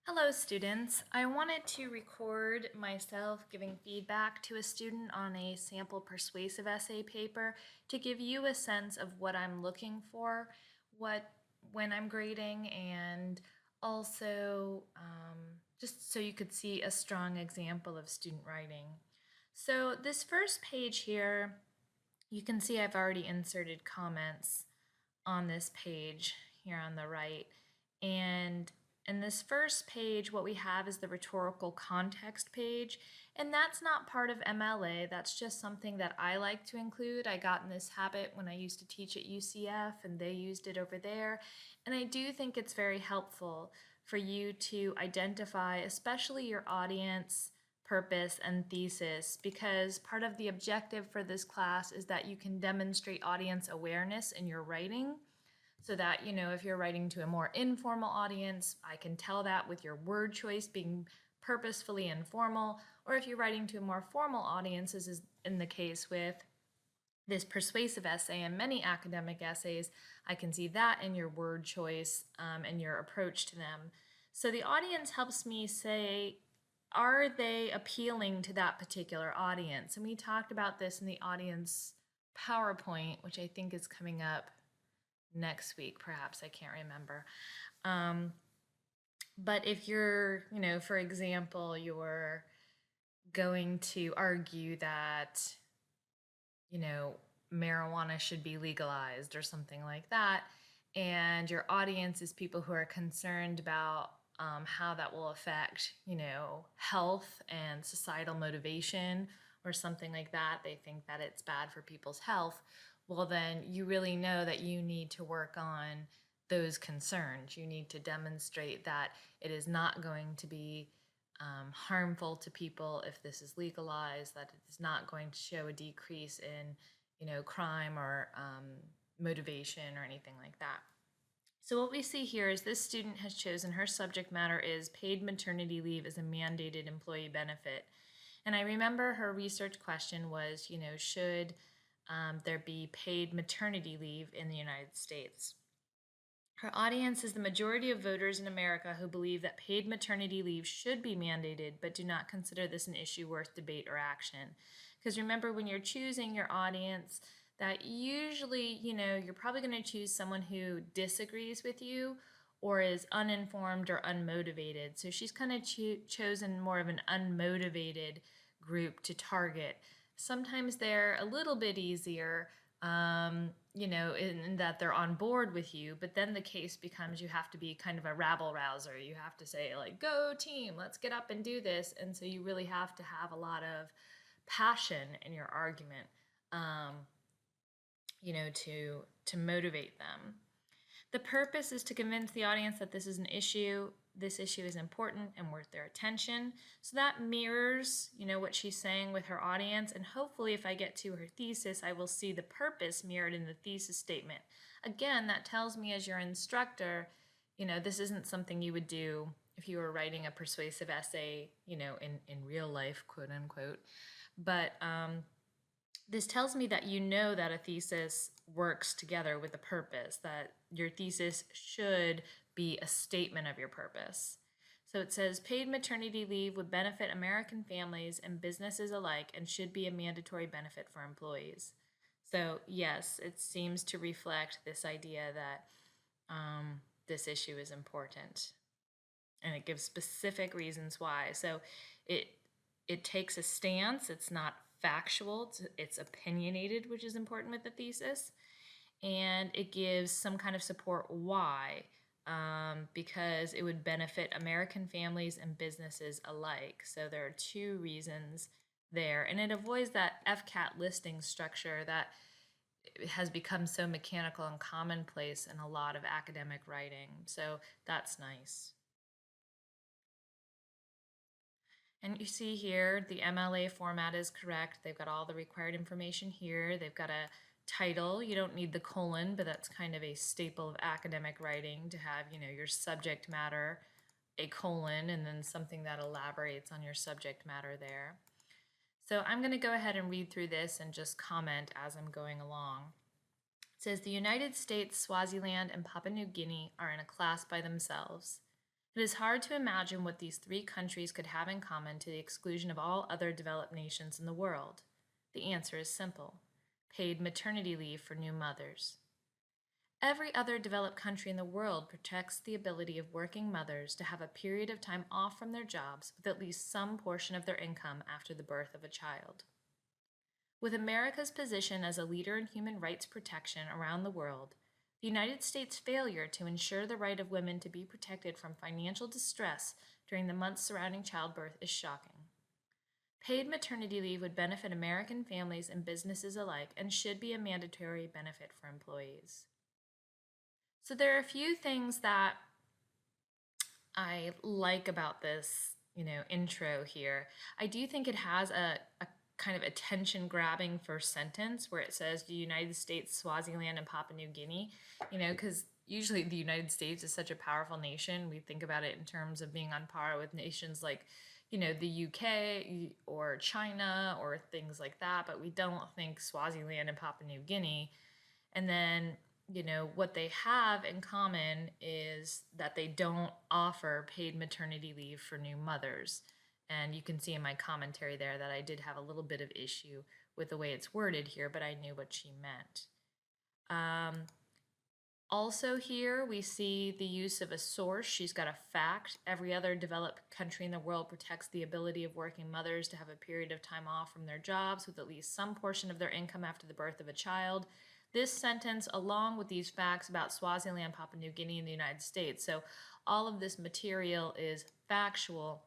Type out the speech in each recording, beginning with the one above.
Hello students, I wanted to record myself giving feedback to a student on a sample persuasive essay paper to give you a sense of what I'm looking for, when I'm grading, and also just so you could see a strong example of student writing. So this first page here, you can see I've already inserted comments on this page here on the right. And in this first page, what we have is the rhetorical context page, and that's not part of MLA. That's just something that I like to include. I got in this habit when I used to teach at UCF, and they used it over there. And I do think it's very helpful for you to identify, especially your audience, purpose, and thesis, because part of the objective for this class is that you can demonstrate audience awareness in your writing so that, if you're writing to a more informal audience, I can tell that with your word choice being purposefully informal, or if you're writing to a more formal audience, as is in the case with this persuasive essay and many academic essays, I can see that in your word choice and your approach to them. So the audience helps me say, are they appealing to that particular audience? And we talked about this in the audience PowerPoint, which I think is coming up next week, perhaps. I can't remember. Um, but if you're, for example, you're going to argue that, you know, marijuana should be legalized or something like that, and your audience is people who are concerned about how that will affect, health and societal motivation or something like that. They think that it's bad for people's health. Well, then you really know that you need to work on those concerns. You need to demonstrate that it is not going to be harmful to people if this is legalized, that it is not going to show a decrease in, crime or motivation or anything like that. So what we see here is this student has chosen her subject matter is paid maternity leave as a mandated employee benefit. And I remember her research question was, should there be paid maternity leave in the United States? Her audience is the majority of voters in America who believe that paid maternity leave should be mandated, but do not consider this an issue worth debate or action. Because remember, when you're choosing your audience, that usually, you're probably going to choose someone who disagrees with you or is uninformed or unmotivated. So she's kind of chosen more of an unmotivated group to target. Sometimes they're a little bit easier, in that they're on board with you, but then the case becomes you have to be kind of a rabble rouser. You have to say, like, go team, let's get up and do this. And so you really have to have a lot of passion in your argument, to motivate them. The purpose is to convince the audience that this is an issue. This issue is important and worth their attention. So that mirrors, what she's saying with her audience. And hopefully, if I get to her thesis, I will see the purpose mirrored in the thesis statement. Again, that tells me as your instructor, this isn't something you would do if you were writing a persuasive essay, in real life, quote unquote. But this tells me that you know that a thesis works together with a purpose, that your thesis should be a statement of your purpose. So it says paid maternity leave would benefit American families and businesses alike and should be a mandatory benefit for employees. So, yes, it seems to reflect this idea that this issue is important. And it gives specific reasons why. So it takes a stance. It's not factual. It's opinionated, which is important with the thesis, and it gives some kind of support why, because it would benefit American families and businesses alike. So there are two reasons there, and it avoids that FCAT listing structure that has become so mechanical and commonplace in a lot of academic writing. So that's nice. And you see here, the MLA format is correct. They've got all the required information here. They've got a title. You don't need the colon, but that's kind of a staple of academic writing to have, your subject matter, a colon, and then something that elaborates on your subject matter there. So I'm going to go ahead and read through this and just comment as I'm going along. It says the United States, Swaziland, and Papua New Guinea are in a class by themselves. It is hard to imagine what these three countries could have in common to the exclusion of all other developed nations in the world. The answer is simple: paid maternity leave for new mothers. Every other developed country in the world protects the ability of working mothers to have a period of time off from their jobs with at least some portion of their income after the birth of a child. With America's position as a leader in human rights protection around the world, the United States' failure to ensure the right of women to be protected from financial distress during the months surrounding childbirth is shocking. Paid maternity leave would benefit American families and businesses alike and should be a mandatory benefit for employees. So there are a few things that I like about this, intro here. I do think it has a kind of attention grabbing first sentence where it says the United States, Swaziland, and Papua New Guinea, because usually the United States is such a powerful nation. We think about it in terms of being on par with nations like, the UK or China or things like that, but we don't think Swaziland and Papua New Guinea. And then, what they have in common is that they don't offer paid maternity leave for new mothers. And you can see in my commentary there that I did have a little bit of issue with the way it's worded here, but I knew what she meant. Also here, we see the use of a source. She's got a fact. Every other developed country in the world protects the ability of working mothers to have a period of time off from their jobs with at least some portion of their income after the birth of a child. This sentence, along with these facts about Swaziland, Papua New Guinea, and the United States. So all of this material is factual.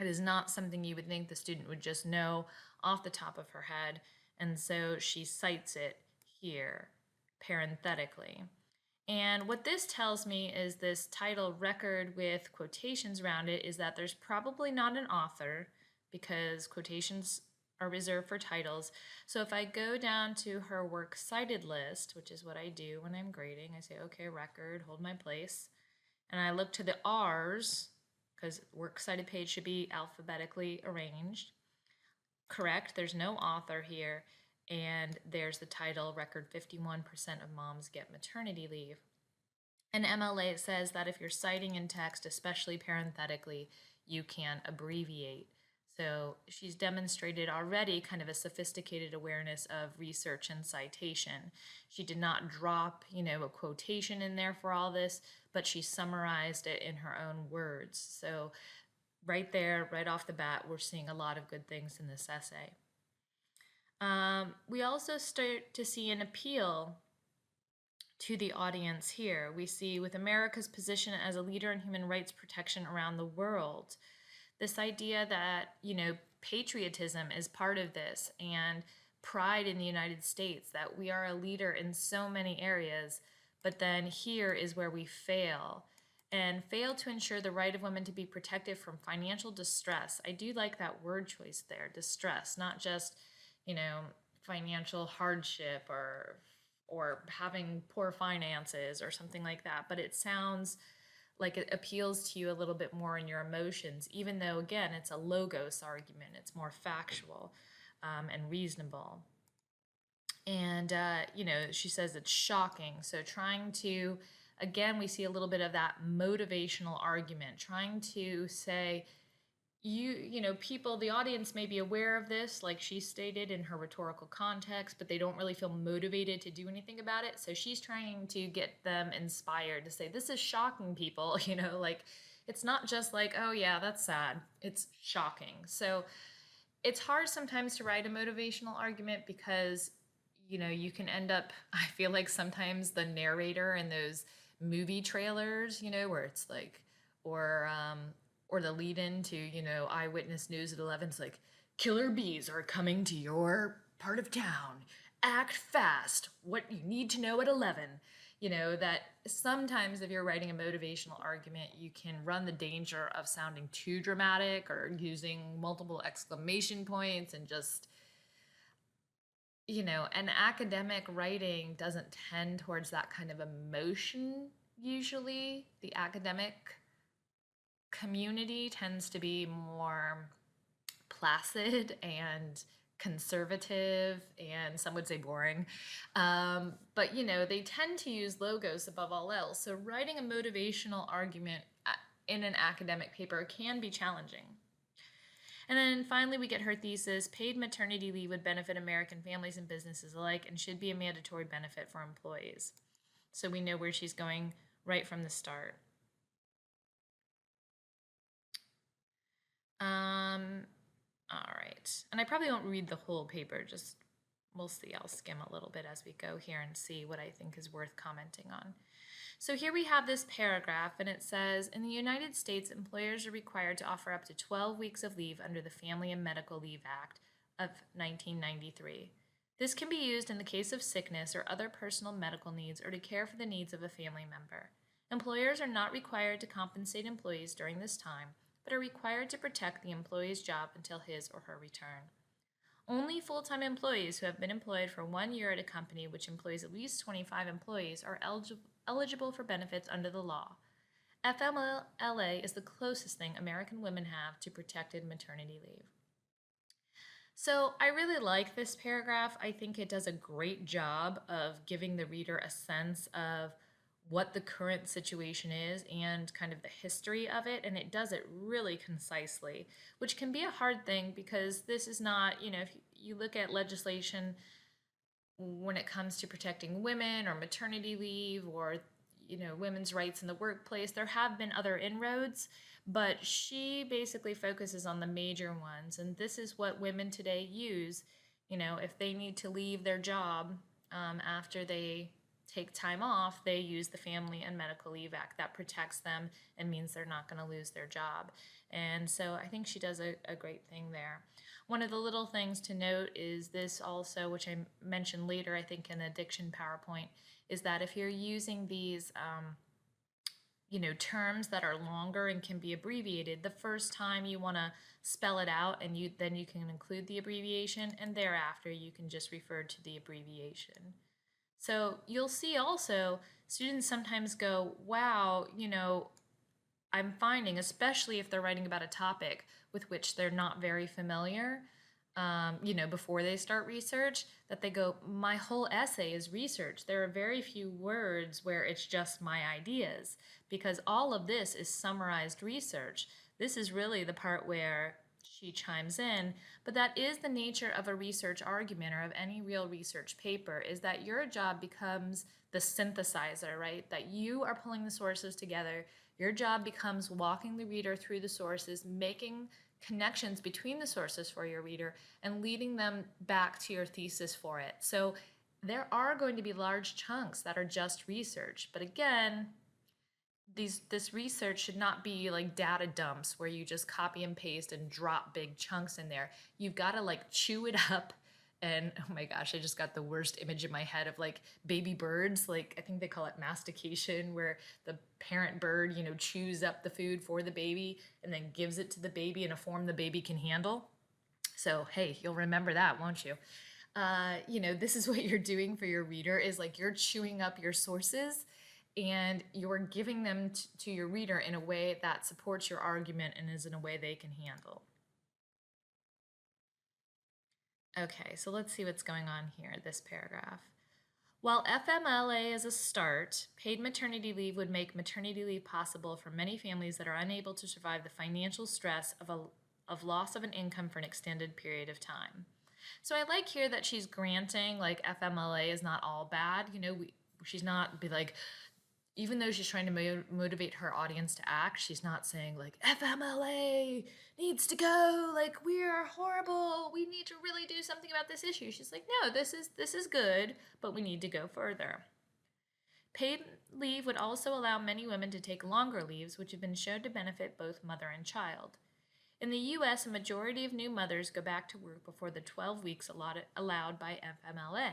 It is not something you would think the student would just know off the top of her head. And so she cites it here parenthetically. And what this tells me is this title record with quotations around it is that there's probably not an author because quotations are reserved for titles. So if I go down to her works cited list, which is what I do when I'm grading, I say, okay, record, hold my place. And I look to the R's because works cited page should be alphabetically arranged. Correct, there's no author here. And there's the title, record 51% of moms get maternity leave. And MLA says that if you're citing in text, especially parenthetically, you can abbreviate. So she's demonstrated already kind of a sophisticated awareness of research and citation. She did not drop, a quotation in there for all this, but she summarized it in her own words. So right there, right off the bat, we're seeing a lot of good things in this essay. We also start to see an appeal to the audience here. We see with America's position as a leader in human rights protection around the world, this idea that, patriotism is part of this and pride in the United States, that we are a leader in so many areas, but then here is where we fail and fail to ensure the right of women to be protected from financial distress. I do like that word choice there, distress, not just, financial hardship or having poor finances or something like that, but it sounds like it appeals to you a little bit more in your emotions, even though, again, it's a logos argument. It's more factual and reasonable. And, she says it's shocking. So trying to, again, we see a little bit of that motivational argument, trying to say, people, the audience may be aware of this, like she stated in her rhetorical context, but they don't really feel motivated to do anything about it. So she's trying to get them inspired to say, this is shocking, people, like it's not just like, oh yeah, that's sad. It's shocking. So it's hard sometimes to write a motivational argument because, you can end up, I feel like sometimes the narrator in those movie trailers, where it's like, or the lead in to, Eyewitness News at 11. It's like, killer bees are coming to your part of town. Act fast. What you need to know at 11. That sometimes if you're writing a motivational argument, you can run the danger of sounding too dramatic or using multiple exclamation points and just, and academic writing doesn't tend towards that kind of emotion usually. The academic community tends to be more placid and conservative and some would say boring. But, they tend to use logos above all else. So writing a motivational argument, in an academic paper can be challenging. And then finally, we get her thesis: paid maternity leave would benefit American families and businesses alike and should be a mandatory benefit for employees. So we know where she's going right from the start. All right. And I probably won't read the whole paper, just we'll see. I'll skim a little bit as we go here and see what I think is worth commenting on. So here we have this paragraph, and it says, in the United States, employers are required to offer up to 12 weeks of leave under the Family and Medical Leave Act of 1993. This can be used in the case of sickness or other personal medical needs or to care for the needs of a family member. Employers are not required to compensate employees during this time, but are required to protect the employee's job until his or her return. Only full-time employees who have been employed for 1 year at a company which employs at least 25 employees are eligible for benefits under the law. FMLA is the closest thing American women have to protected maternity leave. So I really like this paragraph. I think it does a great job of giving the reader a sense of what the current situation is and kind of the history of it, and it does it really concisely, which can be a hard thing because this is not, if you look at legislation when it comes to protecting women or maternity leave or women's rights in the workplace, there have been other inroads, but she basically focuses on the major ones, and this is what women today use. If they need to leave their job after they take time off, they use the Family and Medical Leave Act. That protects them and means they're not going to lose their job. And so I think she does a great thing there. One of the little things to note is this also, which I mentioned later, I think in the diction PowerPoint, is that if you're using these terms that are longer and can be abbreviated, the first time you want to spell it out, and then you can include the abbreviation, and thereafter you can just refer to the abbreviation. So you'll see also students sometimes go, wow, I'm finding, especially if they're writing about a topic with which they're not very familiar, before they start research, that they go, my whole essay is research. There are very few words where it's just my ideas, because all of this is summarized research. This is really the part where she chimes in, but that is the nature of a research argument or of any real research paper, is that your job becomes the synthesizer, right? That you are pulling the sources together. Your job becomes walking the reader through the sources, making connections between the sources for your reader, and leading them back to your thesis for it. So there are going to be large chunks that are just research, but again, this research should not be like data dumps where you just copy and paste and drop big chunks in there. You've got to chew it up. And oh my gosh, I just got the worst image in my head of baby birds. I think they call it mastication, where the parent bird, chews up the food for the baby and then gives it to the baby in a form the baby can handle. So, hey, you'll remember that, won't you? This is what you're doing for your reader, is you're chewing up your sources and you're giving them to your reader in a way that supports your argument and is in a way they can handle. Okay, so let's see what's going on here, this paragraph. While FMLA is a start, paid maternity leave would make maternity leave possible for many families that are unable to survive the financial stress of loss of an income for an extended period of time. So I like here that she's granting FMLA is not all bad. She's not even though she's trying to motivate her audience to act, she's not saying FMLA needs to go, we are horrible, we need to really do something about this issue. She's like, no, this is good, but we need to go further. Paid leave would also allow many women to take longer leaves, which have been shown to benefit both mother and child. In the U.S., a majority of new mothers go back to work before the 12 weeks allowed by FMLA.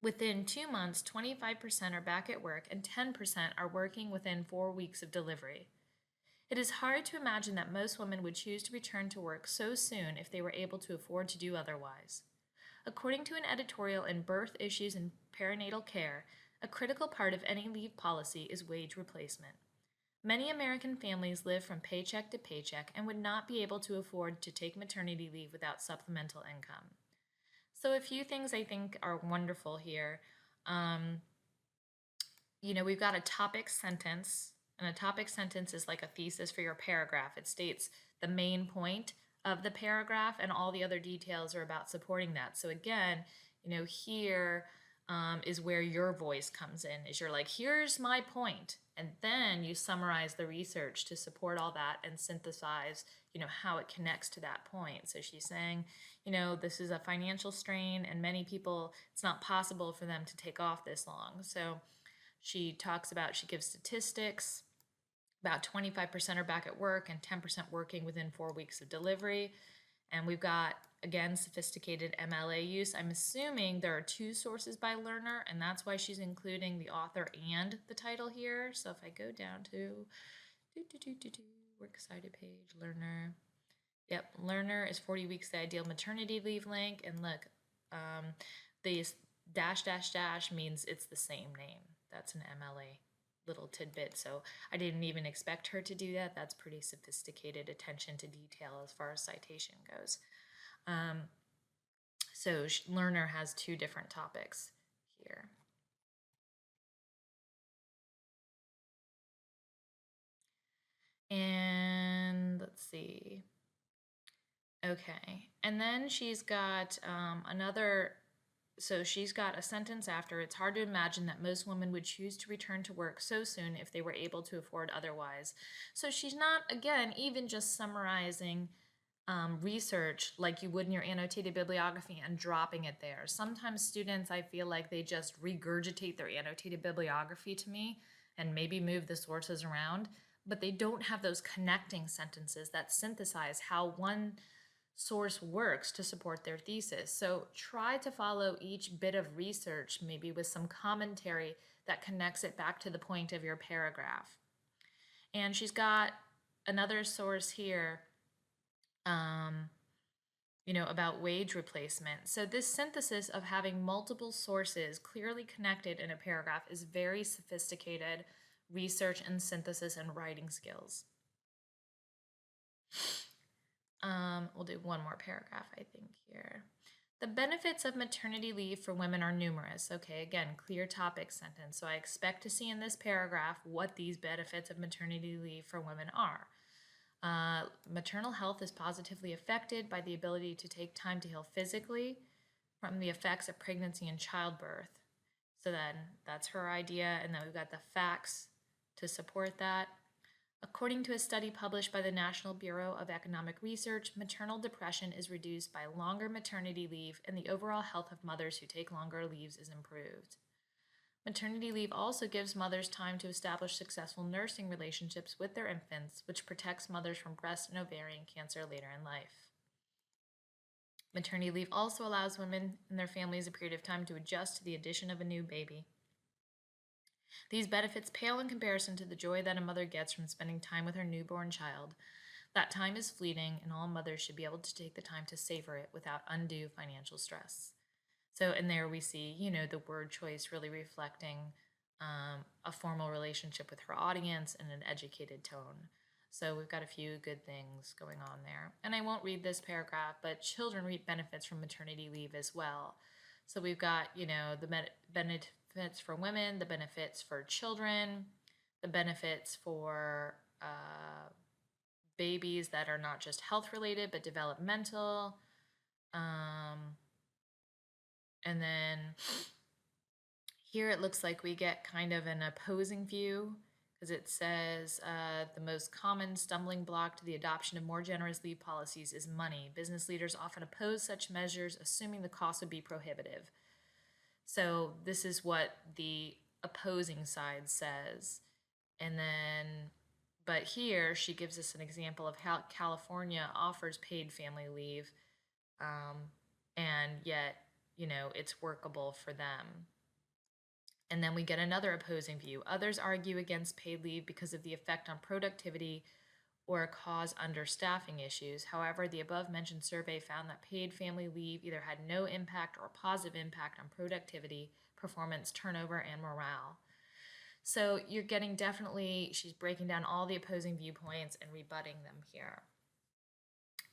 Within 2 months, 25% are back at work and 10% are working within 4 weeks of delivery. It is hard to imagine that most women would choose to return to work so soon if they were able to afford to do otherwise. According to an editorial in Birth Issues and Perinatal Care, a critical part of any leave policy is wage replacement. Many American families live from paycheck to paycheck and would not be able to afford to take maternity leave without supplemental income. So a few things I think are wonderful here. We've got a topic sentence And a topic sentence is like a thesis for your paragraph. It states the main point of the paragraph, and all the other details are about supporting that. So again, here is where your voice comes in. Is you're like, here's my point, and then you summarize the research to support all that and synthesize, how it connects to that point. So she's saying, this is a financial strain, and many people, it's not possible for them to take off this long. So she talks about, she gives statistics. About 25% are back at work and 10% working within 4 weeks of delivery. And we've got, again, sophisticated MLA use. I'm assuming there are 2 sources by learner, and that's why she's including the author and the title here. So if I go down to works cited page, learner. Yep, learner is 40 weeks the ideal maternity leave link. And look, the dash dash dash means it's the same name. That's an MLA little tidbit. So I didn't even expect her to do that. That's pretty sophisticated attention to detail as far as citation goes. So learner has 2 different topics here. And let's see. Okay. And then she's got so she's got a sentence after, it's hard to imagine that most women would choose to return to work so soon if they were able to afford otherwise. So she's not, again, even just summarizing research like you would in your annotated bibliography and dropping it there. Sometimes students, I feel like they just regurgitate their annotated bibliography to me and maybe move the sources around, but they don't have those connecting sentences that synthesize how one source works to support their thesis. So try to follow each bit of research, maybe with some commentary that connects it back to the point of your paragraph. And she's got another source here, about wage replacement. So this synthesis of having multiple sources clearly connected in a paragraph is very sophisticated research and synthesis and writing skills. We'll do one more paragraph, I think, here. The benefits of maternity leave for women are numerous. Okay, again, clear topic sentence. So I expect to see in this paragraph what these benefits of maternity leave for women are. Maternal health is positively affected by the ability to take time to heal physically from the effects of pregnancy and childbirth. So then that's her idea, and then we've got the facts to support that. According to a study published by the National Bureau of Economic Research, maternal depression is reduced by longer maternity leave, and the overall health of mothers who take longer leaves is improved. Maternity leave also gives mothers time to establish successful nursing relationships with their infants, which protects mothers from breast and ovarian cancer later in life. Maternity leave also allows women and their families a period of time to adjust to the addition of a new baby. These benefits pale in comparison to the joy that a mother gets from spending time with her newborn child. That time is fleeting, and all mothers should be able to take the time to savor it without undue financial stress. So in there we see, the word choice really reflecting a formal relationship with her audience and an educated tone. So we've got a few good things going on there. And I won't read this paragraph, but children reap benefits from maternity leave as well. So we've got, the benefits for women, the benefits for children, the benefits for babies that are not just health related but developmental. And then here it looks like we get kind of an opposing view, because it says the most common stumbling block to the adoption of more generous leave policies is money. Business leaders often oppose such measures, assuming the cost would be prohibitive. So this is what the opposing side says. And then, but here she gives us an example of how California offers paid family leave, and yet, it's workable for them. And then we get another opposing view. Others argue against paid leave because of the effect on productivity or cause understaffing issues. However, the above-mentioned survey found that paid family leave either had no impact or positive impact on productivity, performance, turnover, and morale. So you're getting definitely, she's breaking down all the opposing viewpoints and rebutting them here.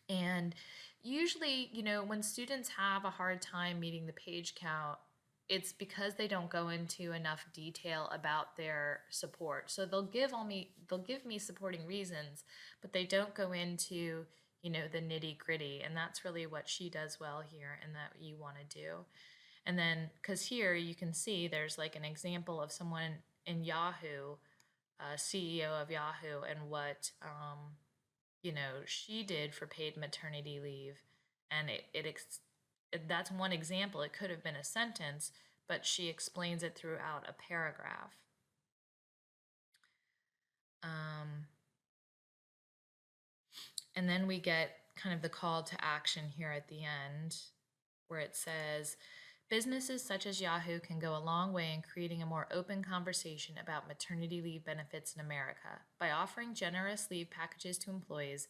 And usually, when students have a hard time meeting the page count, it's because they don't go into enough detail about their support. So they'll give me supporting reasons, but they don't go into, the nitty-gritty, and that's really what she does well here and that you want to do. And then cuz here you can see there's like an example of someone in Yahoo, CEO of Yahoo, and what she did for paid maternity leave, and that's one example. It could have been a sentence, but she explains it throughout a paragraph. Um, and then we get kind of the call to action here at the end, where it says, businesses such as Yahoo can go a long way in creating a more open conversation about maternity leave benefits in America. By offering generous leave packages to employees,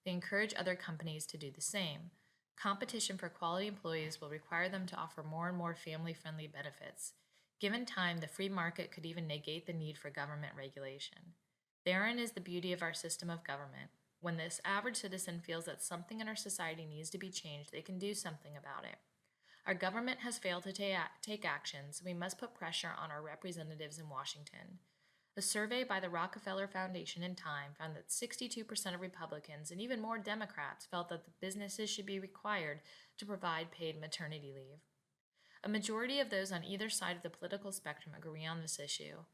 they encourage other companies to do the same. Competition for quality employees will require them to offer more and more family friendly benefits. Given time, the free market could even negate the need for government regulation. Therein is the beauty of our system of government. When this average citizen feels that something in our society needs to be changed, they can do something about it. Our government has failed to take action, so we must put pressure on our representatives in Washington. A survey by the Rockefeller Foundation in Time found that 62% of Republicans and even more Democrats felt that the businesses should be required to provide paid maternity leave. A majority of those on either side of the political spectrum agree on this issue.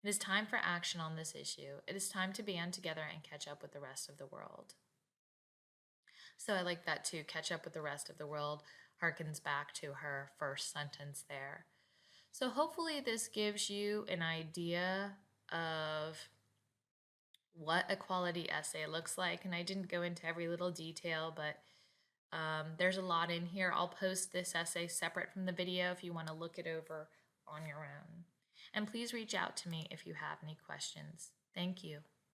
It is time for action on this issue. It is time to band together and catch up with the rest of the world. So I like that too. Catch up with the rest of the world harkens back to her first sentence there. So hopefully this gives you an idea of what a quality essay looks like. And I didn't go into every little detail, but there's a lot in here. I'll post this essay separate from the video if you want to look it over on your own. And please reach out to me if you have any questions. Thank you.